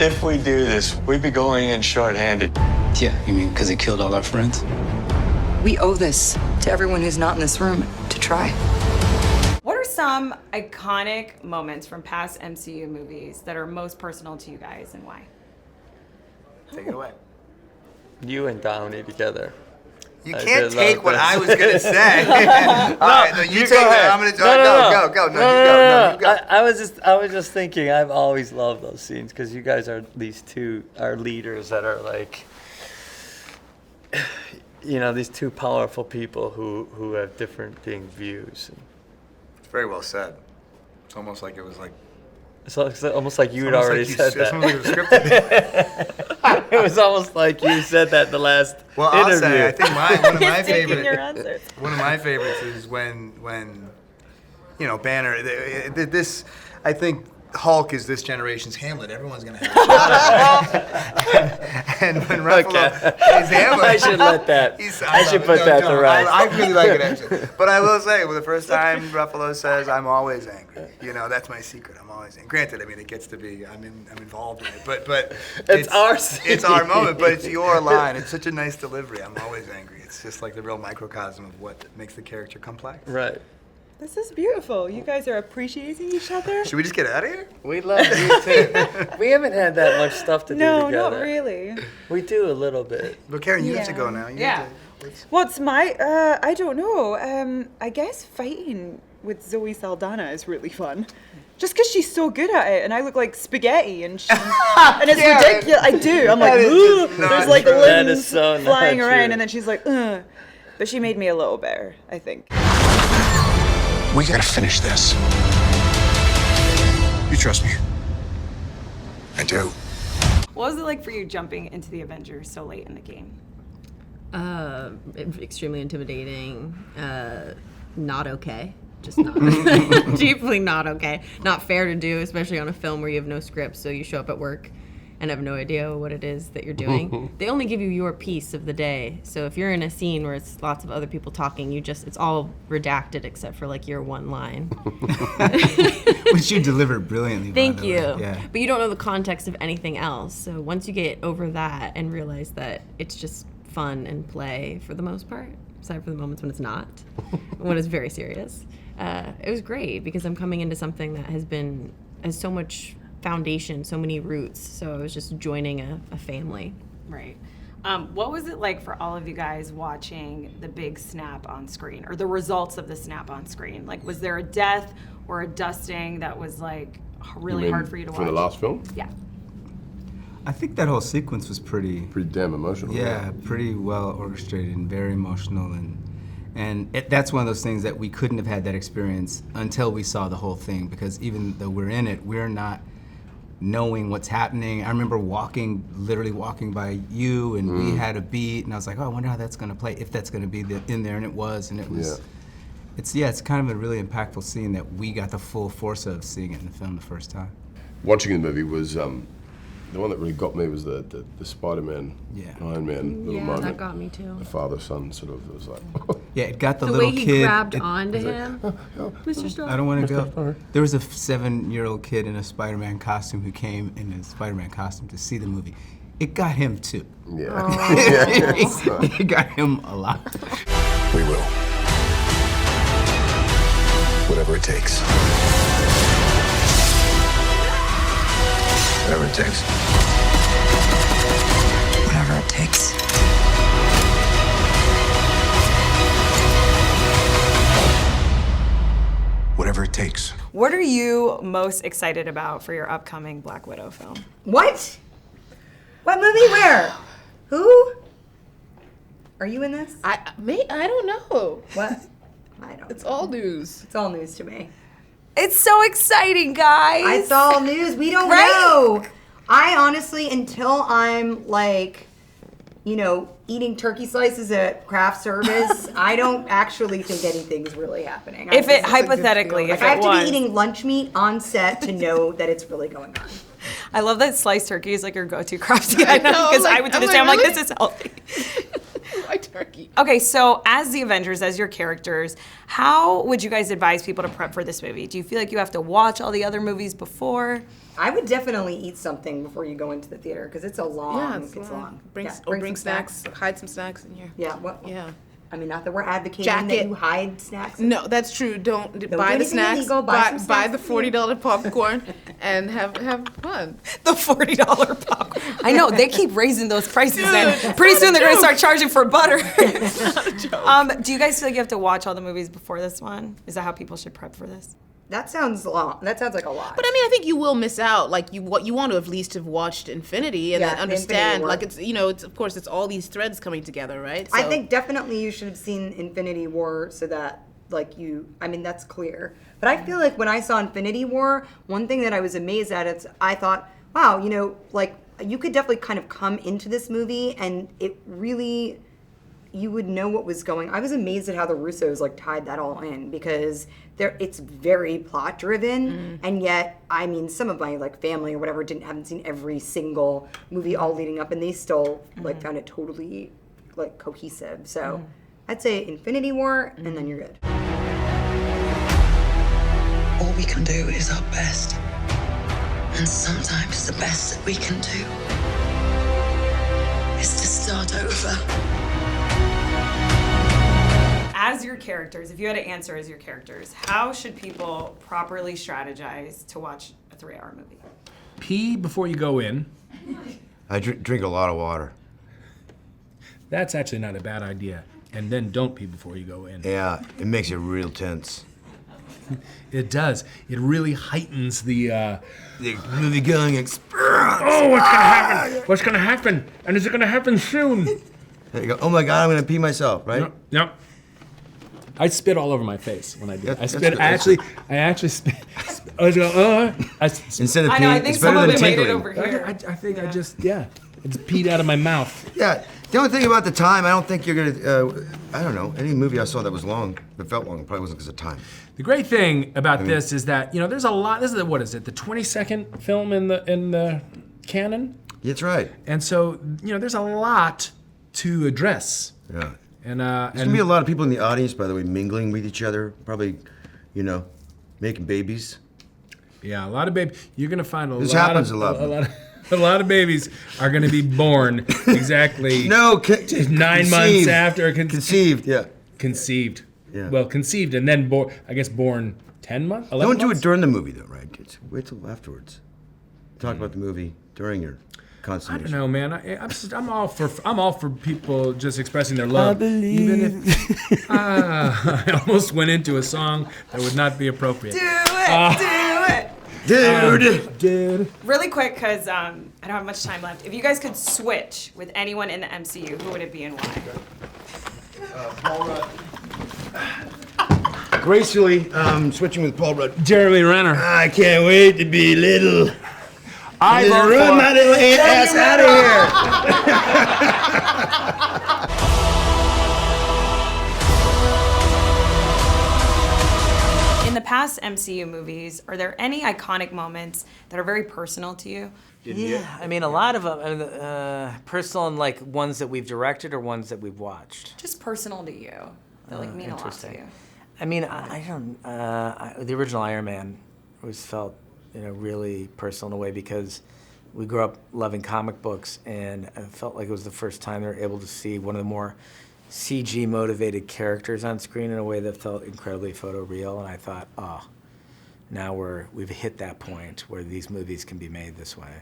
If we do this, we'd be going in short-handed. Yeah, you mean because he killed all our friends? We owe this to everyone who's not in this room to try. What are some iconic moments from past MCU movies that are most personal to you guys, and why? Take it away. You and Downey together. You can't take what I was gonna say. All right, no, you take it. I'm gonna go. No, you go. I was just thinking. I've always loved those scenes because you guys are these two leaders that are like, these two powerful people who have different views. It's very well said. It's almost like it was like. It's almost like you had already said that. It's almost like it was scripted. It was almost like you said that in the last interview. I'll say, I think one of my taking your answers. One of my favorites is when Banner. This, I think. Hulk is this generation's Hamlet. Everyone's gonna have a shot at it. And when Ruffalo plays Hamlet, I should let that. I should put that to rest. I really like it actually. But I will say, the first time Ruffalo says, "I'm always angry," that's my secret. I'm always angry. Granted, I mean it gets to be I'm involved in it, but it's our moment. But it's your line. It's such a nice delivery. I'm always angry. It's just like the real microcosm of what makes the character complex. Right. This is beautiful. You guys are appreciating each other. Should we just get out of here? We love you too. We haven't had that much stuff to do together. No, not really. We do a little bit. Well, Karen, you have to go now. What's my, I don't know. I guess fighting with Zoe Saldana is really fun. Just because she's so good at it, and I look like spaghetti, and it's ridiculous. I do. I'm like, ooh, there's like limbs flying around, and then she's like, ugh. But she made me a little better, I think. We gotta finish this. You trust me? I do. What was it like for you jumping into the Avengers so late in the game? Extremely intimidating. Not okay. Just not. Deeply not okay. Not fair to do, especially on a film where you have no script, so you show up at work and have no idea what it is that you're doing. They only give you your piece of the day. So if you're in a scene where it's lots of other people talking, it's all redacted except for like your one line. Which you delivered brilliantly. Thank you. Yeah. But you don't know the context of anything else. So once you get over that and realize that it's just fun and play for the most part, aside from the moments when it's not, when it's very serious, it was great because I'm coming into something that has so much foundation, so many roots. So I was just joining a family. Right. What was it like for all of you guys watching the big snap on screen, or the results of the snap on screen? Like, was there a death or a dusting that was like really hard for you to watch? For the last film? Yeah. I think that whole sequence was pretty damn emotional. Yeah, pretty well orchestrated and very emotional, and that's one of those things that we couldn't have had that experience until we saw the whole thing, because even though we're in it, we're not knowing what's happening. I remember literally walking by you, and we had a beat, and I was like, oh, I wonder how that's gonna play, if that's gonna be in there, and it was. It's kind of a really impactful scene that we got the full force of seeing it in the film the first time. Watching the movie was, the one that really got me was the Spider-Man, Iron Man little moment. Yeah, that got me too. The father-son sort of was like... Yeah, it got the way little he kid. grabbed onto him. Mr. Stark. I don't want to go. There was a 7-year-old kid in a Spider-Man costume who came in a Spider-Man costume to see the movie. It got him too. Yeah. It got him a lot. We will. Whatever it takes. Whatever it takes. Whatever it takes. Whatever it takes. What are you most excited about for your upcoming Black Widow film? What? What movie? Where? Who? Are you in this? I don't know. What? I don't. It's all news. It's all news to me. It's so exciting, guys. It's all news. We don't know. I honestly, until I'm like, eating turkey slices at craft service, I don't actually think anything's really happening. If it hypothetically, if I have it to was. be eating lunch meat on set to know that it's really going on. I love that sliced turkey is like your go-to crafty item because I would do the same. I'm like, this is healthy. I do turkey. Okay, so as the Avengers, as your characters, how would you guys advise people to prep for this movie? Do you feel like you have to watch all the other movies before? I would definitely eat something before you go into the theater because it's a long. Yeah, it's long. Bring, Yeah, or bring some snacks. Hide some snacks in here. Yeah. What? Yeah. I mean, not that we're advocating that Jacket. you hide snacks. No, that's true. Don't buy do the anything snacks. illegal, buy Buy, some buy snacks the for you. $40 popcorn and have fun. The $40 popcorn. I know, they keep raising those prices, Dude, and it's pretty not soon a they're going to joke. start charging for butter. It's not a joke. Do you guys feel like you have to watch all the movies before this one? Is that how people should prep for this? That sounds long. That sounds like a lot. But I mean, I think you will miss out. Like you want to at least have watched Infinity and Yeah, then the understand. Infinity War. Like it's it's of course it's all these threads coming together, right? I So- think definitely you should have seen Infinity War so that I mean that's clear. But I feel like when I saw Infinity War, one thing that I was amazed at is I thought, wow, like you could definitely kind of come into this movie and it really you would know what was going. I was amazed at how the Russos like tied that all in because it's very plot driven and yet I mean some of my like family or whatever haven't seen every single movie all leading up and they still like found it totally like cohesive. So I'd say Infinity War and then you're good. All we can do is our best. And sometimes the best that we can do is to start over. As your characters, if you had to answer as your characters, how should people properly strategize to watch a 3-hour movie? Pee before you go in. I drink a lot of water. That's actually not a bad idea. And then don't pee before you go in. Yeah, it makes it real tense. It does. It really heightens the movie-going experience. Oh, what's gonna happen? What's gonna happen? And is it gonna happen soon? There you go. Oh my God, I'm gonna pee myself, right? No. I spit all over my face when I do. That's I spit. good. I actually spit. I was going. Instead of I know, I peeing, think it's better some of than it made it tinkling. over here. I think I just I just peed out of my mouth. Yeah. The only thing about the time, I don't think you're gonna. I don't know. Any movie I saw that was long, that felt long, probably wasn't because of time. The great thing about this is that there's a lot. This is what is it? The 22nd film in the canon. That's right. And so there's a lot to address. Yeah. And There's gonna be a lot of people in the audience, by the way, mingling with each other, probably, making babies. Yeah, a lot of babies. You're gonna find a This lot happens of a lot. a lot of babies are gonna be born exactly 9 months conceived. after Conceived. Yeah. Conceived. Yeah. Well, conceived and then born. I guess born 10 months. 11 Don't do months? it during the movie, though, right? Wait till afterwards. Talk about the movie during your I consummation. don't know, man. I'm all for people just expressing their love. I believe. Even if I almost went into a song that would not be appropriate. Do it! Dude. Really quick, because I don't have much time left. If you guys could switch with anyone in the MCU, who would it be and why? Paul Rudd. Gracefully switching with Paul Rudd. Jeremy Renner. I can't wait to be little. I vote run for my little ass out of here. In the past MCU movies, are there any iconic moments that are very personal to you? Yeah, I mean, a lot of them, personal and like ones that we've directed or ones that we've watched. Just personal to you, that like mean a lot to you. I mean, I don't. The original Iron Man always felt, really personal in a way because we grew up loving comic books, and I felt like it was the first time they were able to see one of the more CG motivated characters on screen in a way that felt incredibly photoreal. And I thought, now we've hit that point where these movies can be made this way.